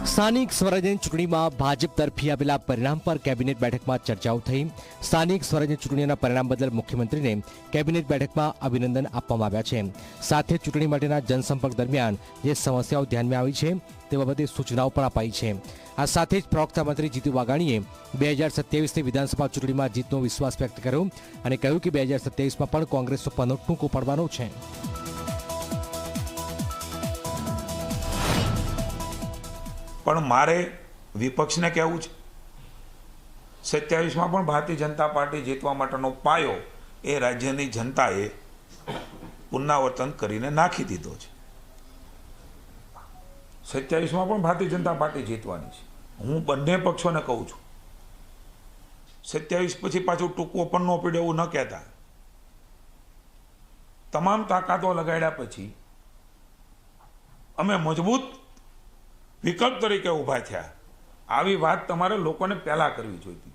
સ્થાનિક સ્વરાજ્યની ચૂંટણીમાં ભાજપ તરફી આવેલા પરિણામ પર કેબિનેટ બેઠકમાં ચર્ચાઓ થઈ। સ્થાનિક સ્વરાજ્ય ચૂંટણીના પરિણામ બદલ મુખ્યમંત્રીને કેબિનેટ બેઠકમાં અભિનંદન આપવામાં આવ્યા છે। સાથે ચૂંટણી માટેના જનસંપર્ક દરમિયાન જે સમસ્યાઓ ધ્યાનમાં આવી છે તે બાબતે સૂચનાઓ પણ અપાઈ છે। આ સાથે જ પ્રવક્તા મંત્રી જીતુ વાઘાણીએ 2027ની વિધાનસભા ચૂંટણીમાં જીતનો વિશ્વાસ વ્યક્ત કર્યો અને કહ્યું કે 2027માં પણ કોંગ્રેસનો પનો ટૂંકો પડવાનો છે। પણ મારે વિપક્ષને કહેવું છે 27માં પણ ભારતીય જનતા પાર્ટી જીતવા માટેનો પાયો એ રાજ્યની જનતાએ પુનરાવર્તન કરીને નાખી દીધો છે। 27માં પણ ભારતીય જનતા પાર્ટી જીતવાની છે। હું બંને પક્ષોને કહું છું 27 પછી પાછું ટૂંકો પન્નો પડ્યો એવું ન કહેતા। તમામ તાકાતો લગાડ્યા પછી અમે મજબૂત વિકલ્પ તરીકે ઊભા થયા। આવી વાત તમારે લોકોને પહેલા કરવી જોઈતી।